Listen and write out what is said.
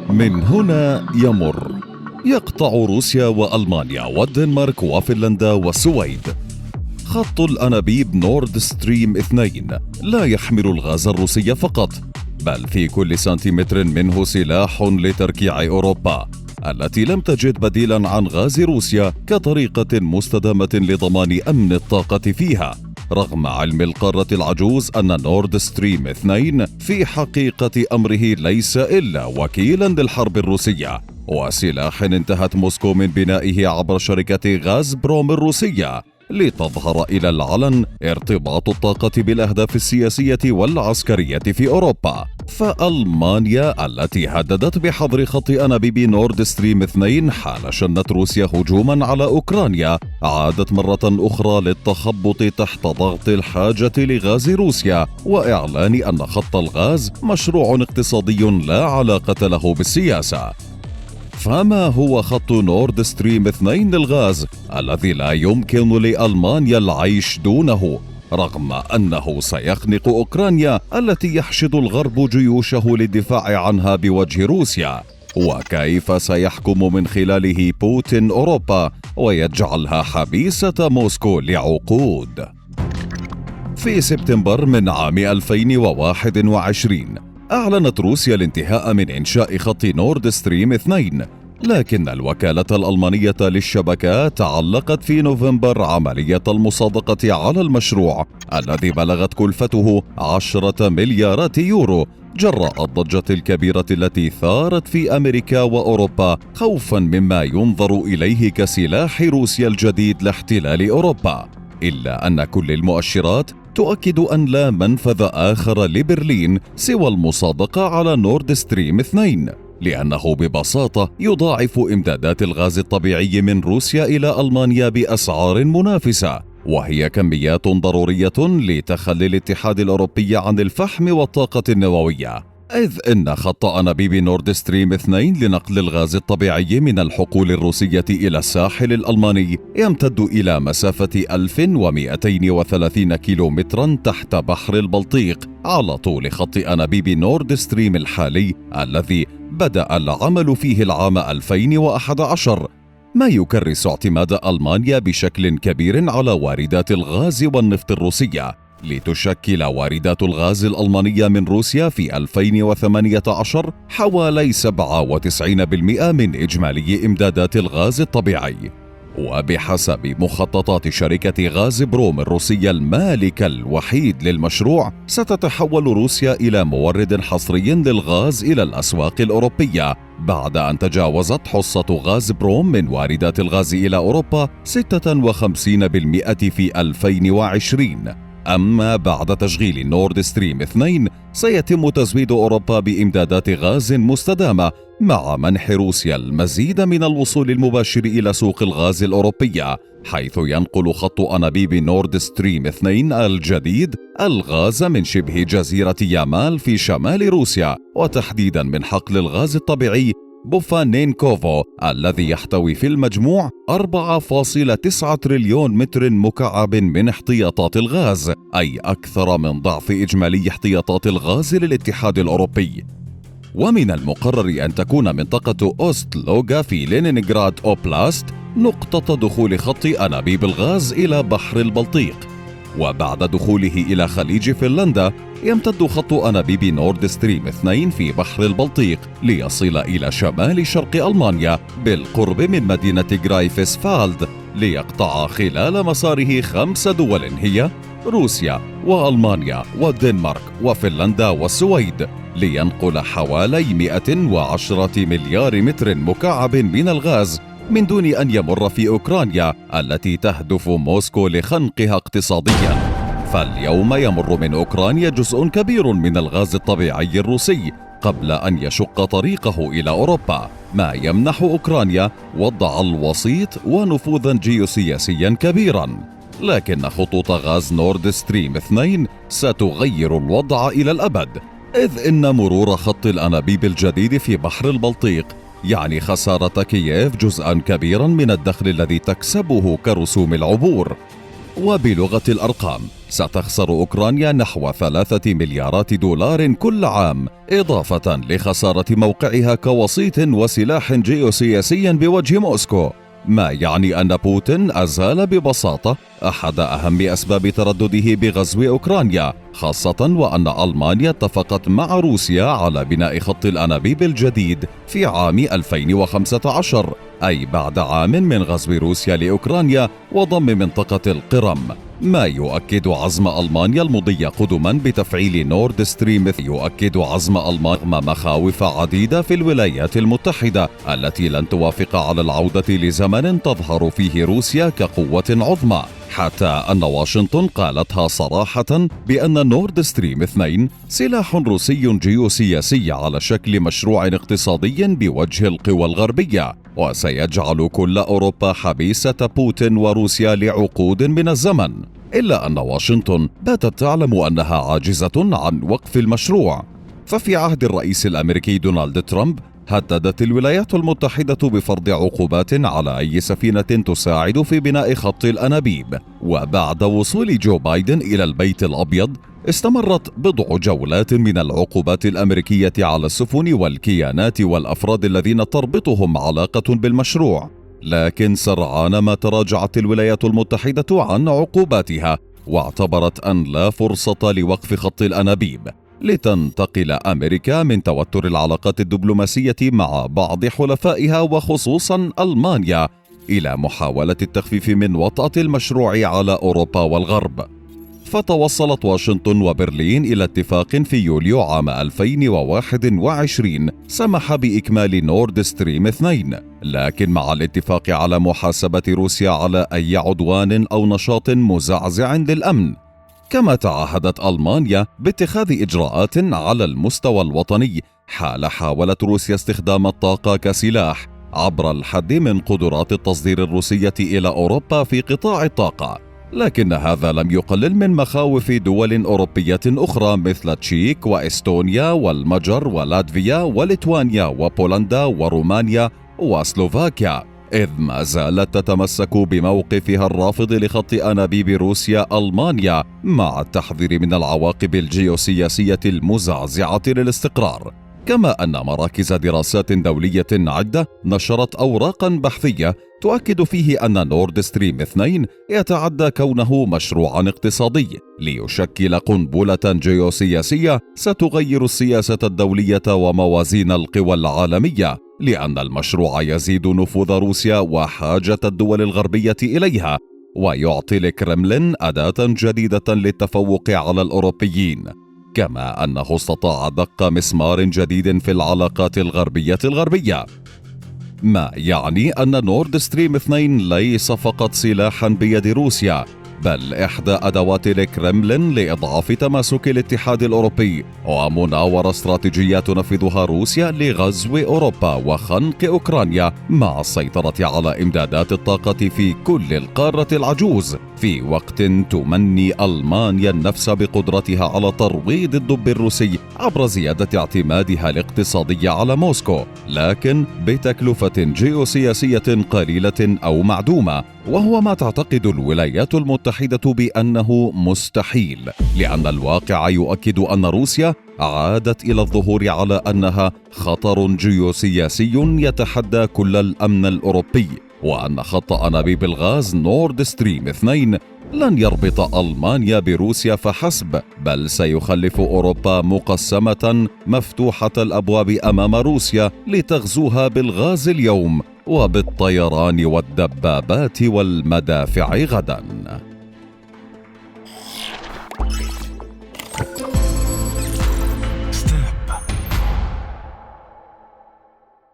من هنا يقطع روسيا وألمانيا والدنمارك وفنلندا والسويد. خط الأنابيب نورد ستريم 2 لا يحمل الغاز الروسي فقط، بل في كل سنتيمتر منه سلاح لتركيع أوروبا التي لم تجد بديلا عن غاز روسيا كطريقة مستدامة لضمان أمن الطاقة فيها، رغم علم القارة العجوز أن نورد ستريم 2 في حقيقة أمره ليس إلا وكيلا للحرب الروسية وسلاح انتهت موسكو من بنائه عبر شركة غاز بروم الروسية لتظهر إلى العلن ارتباط الطاقة بالأهداف السياسية والعسكرية في أوروبا. فألمانيا التي هددت بحظر خط أنابيب نورد ستريم 2 حال شنت روسيا هجوما على أوكرانيا عادت مرة أخرى للتخبط تحت ضغط الحاجة لغاز روسيا وإعلان أن خط الغاز مشروع اقتصادي لا علاقة له بالسياسة. فما هو خط نورد ستريم 2 للغاز الذي لا يمكن لألمانيا العيش دونه، رغم أنه سيخنق أوكرانيا التي يحشد الغرب جيوشه للدفاع عنها بوجه روسيا؟ وكيف سيحكم من خلاله بوتين أوروبا ويجعلها حبيسة موسكو لعقود؟ في سبتمبر من عام 2021 أعلنت روسيا الانتهاء من إنشاء خط نورد ستريم 2، لكن الوكالة الألمانية للشبكات علقت في نوفمبر عملية المصادقة على المشروع الذي بلغت كلفته 10 مليارات يورو جراء الضجة الكبيرة التي ثارت في أمريكا وأوروبا خوفا مما ينظر إليه كسلاح روسيا الجديد لاحتلال أوروبا. إلا أن كل المؤشرات تؤكد أن لا منفذ آخر لبرلين سوى المصادقة على نورد ستريم 2، لأنه ببساطة يضاعف إمدادات الغاز الطبيعي من روسيا إلى ألمانيا بأسعار منافسة، وهي كميات ضرورية لتخلي الاتحاد الأوروبي عن الفحم والطاقة النووية. إذ إن خط أنابيب نورد ستريم 2 لنقل الغاز الطبيعي من الحقول الروسية إلى الساحل الألماني يمتد إلى مسافة 1230 كيلومترا تحت بحر البلطيق على طول خط أنابيب نورد ستريم الحالي الذي بدأ العمل فيه العام 2011، ما يكرس اعتماد ألمانيا بشكل كبير على واردات الغاز والنفط الروسية، لتشكل واردات الغاز الألمانية من روسيا في 2018 حوالي 97% من إجمالي إمدادات الغاز الطبيعي. وبحسب مخططات شركة غاز بروم الروسية المالك الوحيد للمشروع، ستتحول روسيا إلى مورد حصري للغاز إلى الأسواق الأوروبية بعد أن تجاوزت حصة غاز بروم من واردات الغاز إلى أوروبا 56% في 2020. أما بعد تشغيل نورد ستريم 2 سيتم تزويد أوروبا بإمدادات غاز مستدامة مع منح روسيا المزيد من الوصول المباشر إلى سوق الغاز الأوروبية، حيث ينقل خط أنابيب نورد ستريم 2 الجديد الغاز من شبه جزيرة يامال في شمال روسيا، وتحديدا من حقل الغاز الطبيعي بوفانينكوفو الذي يحتوي في المجموع 4.9 تريليون متر مكعب من احتياطات الغاز، أي أكثر من ضعف إجمالي احتياطات الغاز للاتحاد الأوروبي. ومن المقرر أن تكون منطقة أوست لوغا في لينينغراد أوبلاست نقطة دخول خط أنابيب الغاز إلى بحر البلطيق. وبعد دخوله إلى خليج فنلندا يمتد خط أنابيب نورد ستريم 2 في بحر البلطيق ليصل إلى شمال شرق ألمانيا بالقرب من مدينة غرايفسفالد، ليقطع خلال مساره 5 دول هي روسيا وألمانيا والدنمارك وفنلندا والسويد، لينقل حوالي 110 مليار متر مكعب من الغاز من دون أن يمر في أوكرانيا التي تهدف موسكو لخنقها اقتصاديا. فاليوم يمر من أوكرانيا جزء كبير من الغاز الطبيعي الروسي قبل أن يشق طريقه إلى أوروبا، ما يمنح أوكرانيا وضع الوسيط ونفوذا جيوسياسيا كبيرا. لكن خطوط غاز نورد ستريم 2 ستغير الوضع إلى الأبد، إذ إن مرور خط الأنابيب الجديد في بحر البلطيق يعني خسارة كييف جزءا كبيرا من الدخل الذي تكسبه كرسوم العبور. وبلغة الأرقام ستخسر أوكرانيا نحو 3 مليارات دولار كل عام، إضافة لخسارة موقعها كوسيط وسلاح جيوسياسي بوجه موسكو، ما يعني أن بوتين أزال ببساطة أحد أهم أسباب تردده بغزو أوكرانيا، خاصة وأن ألمانيا اتفقت مع روسيا على بناء خط الأنابيب الجديد في عام 2015، أي بعد عام من غزو روسيا لأوكرانيا وضم منطقة القرم، ما يؤكد عزم ألمانيا المضي قدما بتفعيل نورد ستريم. يؤكد عزم ألمانيا رغم مخاوف عديدة في الولايات المتحدة التي لن توافق على العودة لزمن تظهر فيه روسيا كقوة عظمى، حتى أن واشنطن قالتها صراحة بأن نورد ستريم 2 سلاح روسي جيوسياسي على شكل مشروع اقتصادي بوجه القوى الغربية، وسيجعل كل أوروبا حبيسة بوتين وروسيا لعقود من الزمن. إلا أن واشنطن باتت تعلم أنها عاجزة عن وقف المشروع، ففي عهد الرئيس الأمريكي دونالد ترامب هددت الولايات المتحدة بفرض عقوبات على أي سفينة تساعد في بناء خط الأنابيب. وبعد وصول جو بايدن إلى البيت الأبيض استمرت بضع جولات من العقوبات الأمريكية على السفن والكيانات والأفراد الذين تربطهم علاقة بالمشروع، لكن سرعان ما تراجعت الولايات المتحدة عن عقوباتها واعتبرت أن لا فرصة لوقف خط الأنابيب، لتنتقل أمريكا من توتر العلاقات الدبلوماسية مع بعض حلفائها وخصوصا ألمانيا إلى محاولة التخفيف من وطأة المشروع على أوروبا والغرب. فتوصلت واشنطن وبرلين إلى اتفاق في يوليو عام 2021 سمح بإكمال نورد ستريم 2، لكن مع الاتفاق على محاسبة روسيا على أي عدوان أو نشاط مزعزع للأمن. كما تعهدت ألمانيا باتخاذ إجراءات على المستوى الوطني حال حاولت روسيا استخدام الطاقة كسلاح عبر الحد من قدرات التصدير الروسية إلى أوروبا في قطاع الطاقة. لكن هذا لم يقلل من مخاوف دول أوروبية أخرى مثل تشيك وإستونيا والمجر ولاتفيا وليتوانيا وبولندا ورومانيا وسلوفاكيا، إذ ما زالت تتمسك بموقفها الرافض لخط أنابيب روسيا ألمانيا، مع التحذير من العواقب الجيوسياسية المزعزعة للاستقرار. كما أن مراكز دراسات دولية عدة نشرت أوراقا بحثية تؤكد فيه أن نورد ستريم 2 يتعدى كونه مشروعا اقتصادي ليشكل قنبلة جيوسياسية ستغير السياسة الدولية وموازين القوى العالمية، لأن المشروع يزيد نفوذ روسيا وحاجة الدول الغربية إليها، ويعطي الكرملين أداة جديدة للتفوق على الأوروبيين، كما أنه استطاع دق مسمار جديد في العلاقات الغربية، ما يعني أن نورد ستريم 2 ليس فقط سلاحا بيد روسيا، بل إحدى أدوات الكرملين لإضعاف تماسك الاتحاد الأوروبي ومناورة استراتيجية تنفذها روسيا لغزو أوروبا وخنق أوكرانيا، مع السيطرة على إمدادات الطاقة في كل القارة العجوز، في وقت تمني ألمانيا النفس بقدرتها على ترويض الدب الروسي عبر زيادة اعتمادها الاقتصادي على موسكو، لكن بتكلفة جيوسياسية قليلة أو معدومة، وهو ما تعتقد الولايات المتحدة بأنه مستحيل، لأن الواقع يؤكد أن روسيا عادت إلى الظهور على أنها خطر جيوسياسي يتحدى كل الأمن الأوروبي، وأن خط أنابيب الغاز نورد ستريم 2 لن يربط ألمانيا بروسيا فحسب، بل سيخلف أوروبا مقسمة مفتوحة الأبواب أمام روسيا لتغزوها بالغاز اليوم وبالطيران والدبابات والمدافع غدا.